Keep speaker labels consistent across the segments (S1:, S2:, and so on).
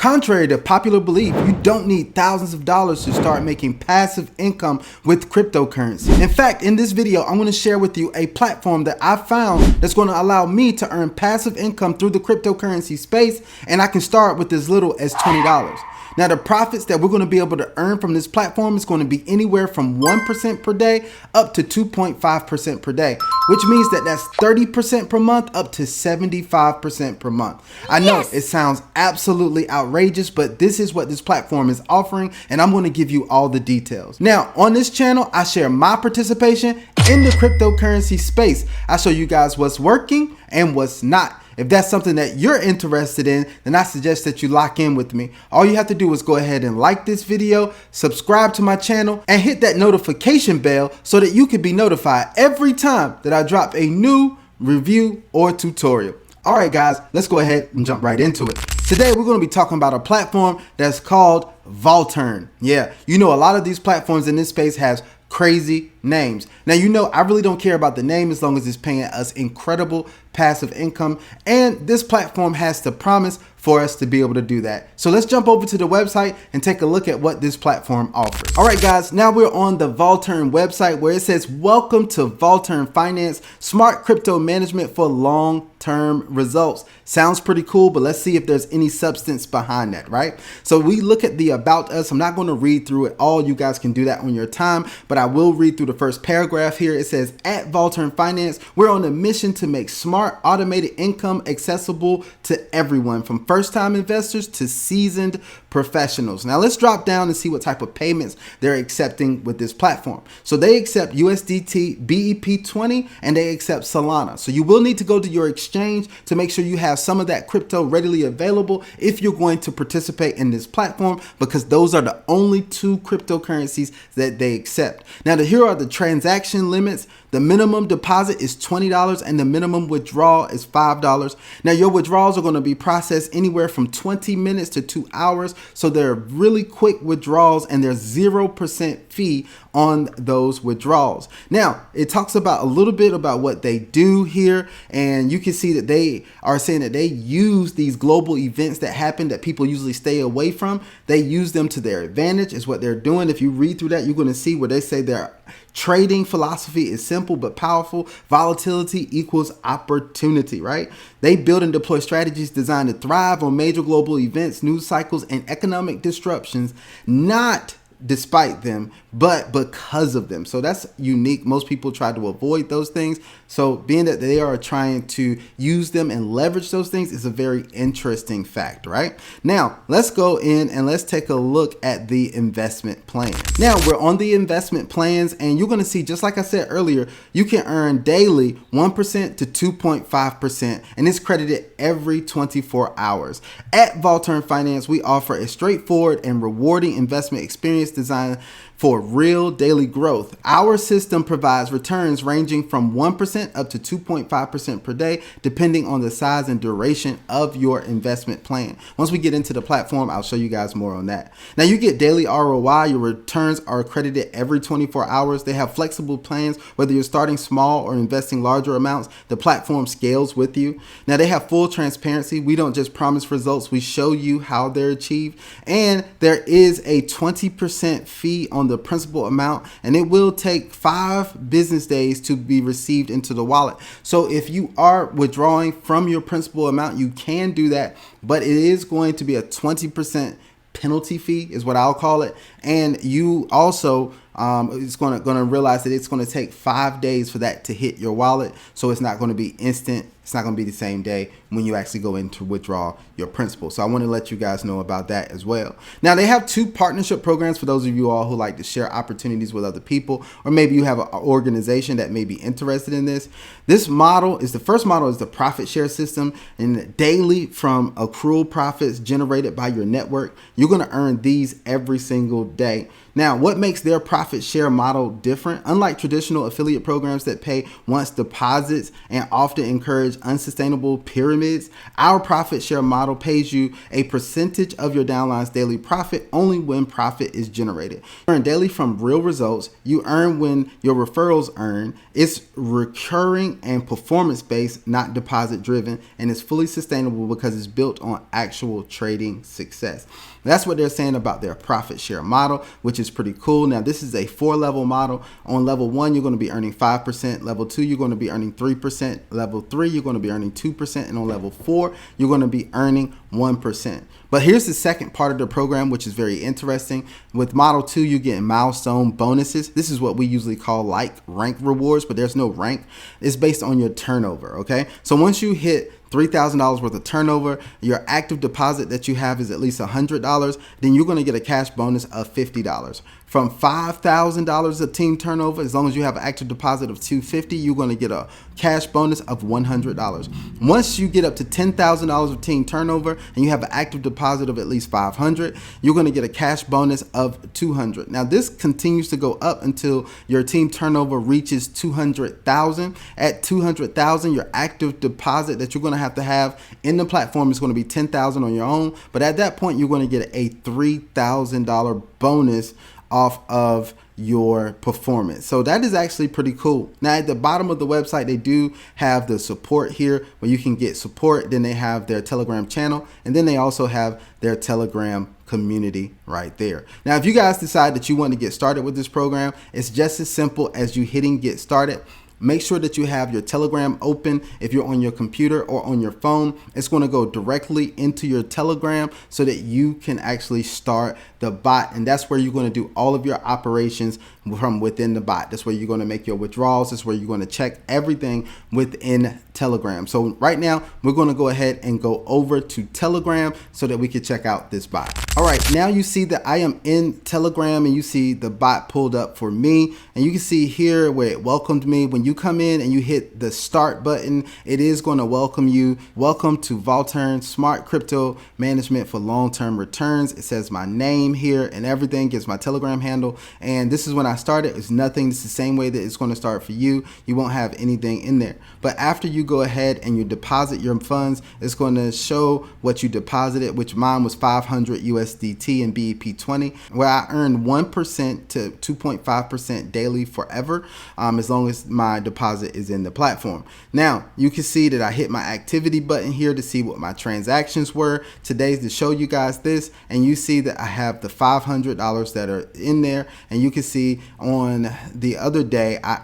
S1: Contrary to popular belief, you don't need thousands of dollars to start making passive income with cryptocurrency. In fact, in this video, I'm going to share with you a platform that I found that's going to allow me to earn passive income through the cryptocurrency space, and I can start with as little as $20. Now, the profits that we're going to be able to earn from this platform is going to be anywhere from 1% per day up to 2.5% per day, which means that that's 30% per month up to 75% per month. I know it sounds absolutely outrageous, but this is what this platform is offering, and I'm going to give you all the details. Now, on this channel, I share my participation in the cryptocurrency space. I show you guys what's working and what's not. If that's something that you're interested in, then I suggest that you lock in with me. All you have to do is go ahead and like this video, subscribe to my channel, and hit that notification bell so that you can be notified every time that I drop a new review or tutorial. All right, guys, let's go ahead and jump right into it. Today, we're going to be talking about a platform that's called Voltern. Yeah, you know, a lot of these platforms in this space has crazy names. Now, you know, I really don't care about the name as long as it's paying us incredible passive income. And this platform has the promise for us to be able to do that. So let's jump over to the website and take a look at what this platform offers. All right, guys, now we're on the Voltern website where it says, welcome to Voltern Finance, smart crypto management for long-term results. Sounds pretty cool, but let's see if there's any substance behind that, right? So we look at the about us. I'm not going to read through it all. You guys can do that on your time, but I will read through the first paragraph here. It says, at Voltern Finance, we're on a mission to make smart automated income accessible to everyone, from first-time investors to seasoned professionals. Now let's drop down and see what type of payments they're accepting with this platform. So they accept USDT, BEP20, and they accept Solana. So you will need to go to your exchange to make sure you have some of that crypto readily available if you're going to participate in this platform, because those are the only two cryptocurrencies that they accept. Now, here are the transaction limits. The minimum deposit is $20 and the minimum withdrawal is $5. Now, your withdrawals are going to be processed anywhere from 20 minutes to 2 hours. So they're really quick withdrawals and there's 0% fee on those withdrawals. Now, it talks about a little bit about what they do here, and you can see that they are saying that they use these global events that happen that people usually stay away from. They use them to their advantage is what they're doing. If you read through that, you're going to see where they say their trading philosophy is simple but powerful. Volatility equals opportunity, right? They build and deploy strategies designed to thrive on major global events, news cycles, and economic disruptions, not despite them, but because of them. So that's unique. Most people try to avoid those things. So being that they are trying to use them and leverage those things is a very interesting fact, right? Now, let's go in and let's take a look at the investment plan. Now, we're on the investment plans, and you're going to see, just like I said earlier, you can earn daily 1% to 2.5%, and it's credited every 24 hours. At Voltern Finance, we offer a straightforward and rewarding investment experience designed for real daily growth. Our system provides returns ranging from 1% up to 2.5% per day, depending on the size and duration of your investment plan. Once we get into the platform, I'll show you guys more on that. Now, you get daily ROI. Your returns are credited every 24 hours. They have flexible plans, whether you're starting small or investing larger amounts. The platform scales with you. Now, they have full transparency. We don't just promise results. We show you how they're achieved. And there is a 20% fee on the principal amount, and it will take 5 business days to be received into the wallet. So if you are withdrawing from your principal amount, you can do that, but it is going to be a 20% penalty fee is what I'll call it. And you also it's going to realize that it's going to take 5 days for that to hit your wallet. So it's not going to be instant. It's not going to be the same day when you actually go in to withdraw your principal. So I want to let you guys know about that as well. Now, they have 2 partnership programs for those of you all who like to share opportunities with other people, or maybe you have an organization that may be interested in this. This model is the first model is the profit share system, and daily from accrual profits generated by your network, you're going to earn these every single day. Now, what makes their profit share model different? Unlike traditional affiliate programs that pay once deposits and often encourage unsustainable pyramids, our profit share model pays you a percentage of your downline's daily profit only when profit is generated. You earn daily from real results. You earn when your referrals earn. It's recurring and performance-based, not deposit-driven, and it's fully sustainable because it's built on actual trading success. That's what they're saying about their profit share model, which is pretty cool. Now, this is a 4-level model. On level 1, you're going to be earning 5%. Level 2, you're going to be earning 3%. Level 3, you're going to be earning 2%. And on level 4, you're going to be earning 1%. But here's the second part of the program, which is very interesting. With Model 2, you get milestone bonuses. This is what we usually call like rank rewards, but there's no rank. It's based on your turnover, okay? So once you hit $3,000 worth of turnover, your active deposit that you have is at least $100, then you're going to get a cash bonus of $50. From $5,000 of team turnover, as long as you have an active deposit of $250, you're going to get a cash bonus of $100. Once you get up to $10,000 of team turnover and you have an active deposit of at least $500, you're going to get a cash bonus of $200. Now, this continues to go up until your team turnover reaches $200,000. At $200,000, your active deposit that you're going to have in the platform is going to be $10,000 on your own. But at that point, you're going to get a $3,000 bonus off of your performance. So that is actually pretty cool. Now, at the bottom of the website, they do have the support here where you can get support. Then they have their Telegram channel, and then they also have their Telegram community right there. Now, if you guys decide that you want to get started with this program, it's just as simple as you hitting get started. Make sure that you have your Telegram open. If you're on your computer or on your phone, it's going to go directly into your Telegram so that you can actually start the bot. And that's where you're going to do all of your operations from within the bot. That's where you're going to make your withdrawals. That's where you're going to check everything within Telegram. So right now, we're going to go ahead and go over to Telegram so that we can check out this bot. All right, now you see that I am in Telegram and you see the bot pulled up for me. And you can see here where it welcomed me. When you come in and you hit the start button, it is going to welcome you. Welcome to Voltern Smart Crypto Management for Long-Term Returns. It says my name here and everything, gives my Telegram handle. And this is when I started. It's nothing. It's the same way that it's going to start for you. You won't have anything in there. But after you go ahead and you deposit your funds, it's going to show what you deposited, which mine was 500 USDT in BEP20, where I earned 1% to 2.5% daily forever, as long as my deposit is in the platform. Now, you can see that I hit my activity button here to see what my transactions were. Today's to show you guys this, and you see that I have the $500 that are in there, and you can see on the other day I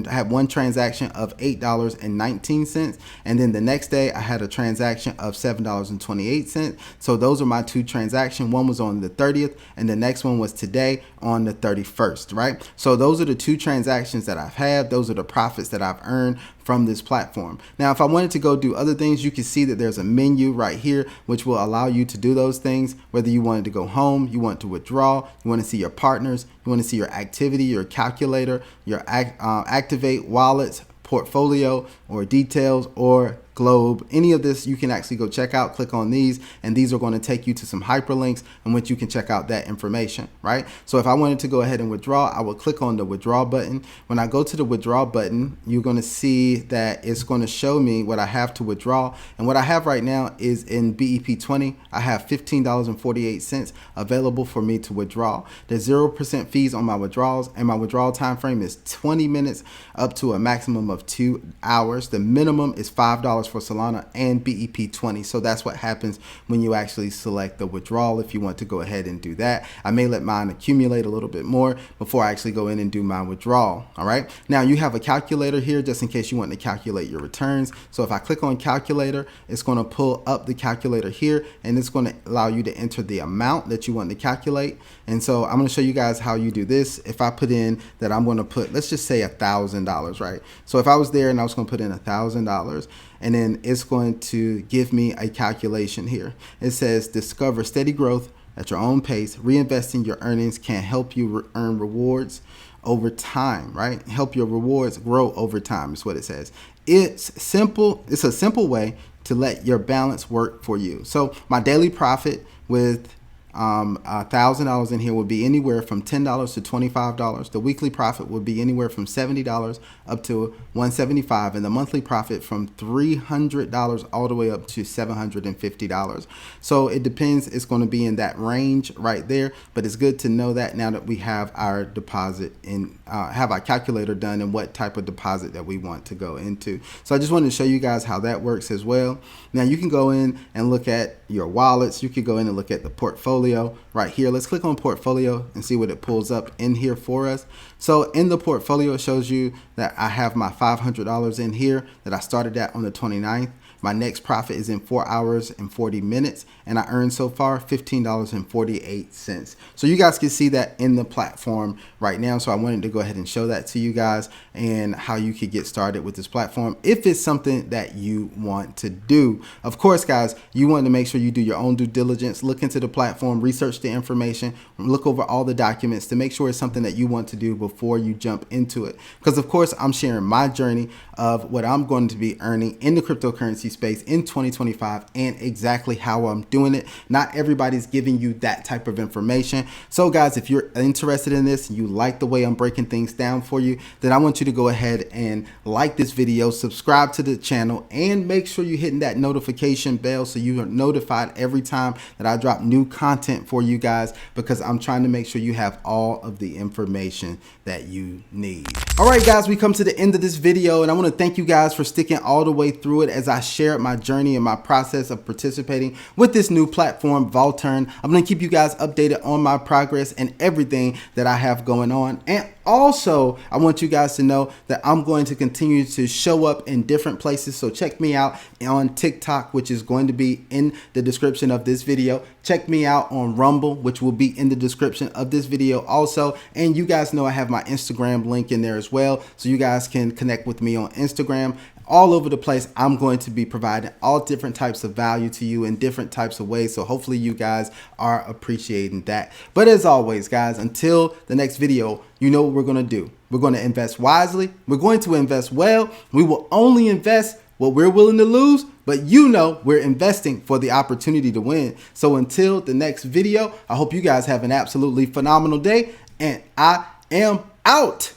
S1: had one transaction of $8.19, and then the next day I had a transaction of $7.28. So those are my two transactions. One was on the 30th and the next one was today on the 31st, right? So those are the two transactions that I've had. Those are the profits that I've earned from this platform. Now, if I wanted to go do other things, you can see that there's a menu right here, which will allow you to do those things. Whether you wanted to go home, you want to withdraw, you want to see your partners, you want to see your activity, your calculator, your activate wallets, portfolio, or details, or globe, any of this you can actually go check out. Click on these, and these are going to take you to some hyperlinks in which you can check out that information, right? So if I wanted to go ahead and withdraw, I would click on the withdraw button. When I go to the withdraw button, you're going to see that it's going to show me what I have to withdraw. And what I have right now is in BEP20, I have $15.48 available for me to withdraw. There's 0% fees on my withdrawals, and my withdrawal time frame is 20 minutes up to a maximum of 2 hours. The minimum is $5 for Solana and BEP20. So that's what happens when you actually select the withdrawal if you want to go ahead and do that. I may let mine accumulate a little bit more before I actually go in and do my withdrawal. All right. Now you have a calculator here just in case you want to calculate your returns. So if I click on calculator, it's going to pull up the calculator here, and it's going to allow you to enter the amount that you want to calculate. And so I'm going to show you guys how you do this. If I put in that I'm going to put, let's just say $1,000, right? So if I was there and I was going to put in $1,000, and then it's going to give me a calculation here. It says discover steady growth at your own pace. Reinvesting your earnings can help you earn rewards over time, right? Help your rewards grow over time is what it says. It's simple. It's a simple way to let your balance work for you. So my daily profit with $1,000 in here would be anywhere from $10 to $25. The weekly profit would be anywhere from $70 up to $175, and the monthly profit from $300 all the way up to $750. So it depends. It's going to be in that range right there, but it's good to know that now that we have our deposit and have our calculator done and what type of deposit that we want to go into. So I just wanted to show you guys how that works as well. Now you can go in and look at your wallets. You could go in and look at the portfolio right here. Let's click on portfolio and see what it pulls up in here for us. So in the portfolio, it shows you that I have my $500 in here that I started at on the 29th. My next profit is in 4 hours and 40 minutes, and I earned so far $15.48. So you guys can see that in the platform right now. So I wanted to go ahead and show that to you guys and how you could get started with this platform if it's something that you want to do. Of course, guys, you want to make sure you do your own due diligence, look into the platform, research the information, look over all the documents to make sure it's something that you want to do before you jump into it. Because of course, I'm sharing my journey of what I'm going to be earning in the cryptocurrency space in 2025 and exactly how I'm doing it. Not everybody's giving you that type of information. So guys, if you're interested in this and you like the way I'm breaking things down for you, then I want you to go ahead and like this video, subscribe to the channel, and make sure you're hitting that notification bell so you are notified every time that I drop new content for you guys, because I'm trying to make sure you have all of the information that you need. All right, guys, we come to the end of this video, and I want to thank you guys for sticking all the way through it as I shared my journey and my process of participating with this new platform, Voltern. I'm going to keep you guys updated on my progress and everything that I have going on. And also, I want you guys to know that I'm going to continue to show up in different places. So check me out on TikTok, which is going to be in the description of this video. Check me out on Rumble, which will be in the description of this video also. And you guys know I have my Instagram link in there as well, so you guys can connect with me on Instagram. All over the place, I'm going to be providing all different types of value to you in different types of ways. So hopefully you guys are appreciating that. But as always, guys, until the next video, you know what we're going to do. We're going to invest wisely. We're going to invest well. We will only invest what we're willing to lose, but you know we're investing for the opportunity to win. So until the next video, I hope you guys have an absolutely phenomenal day, and I am out.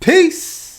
S1: Peace.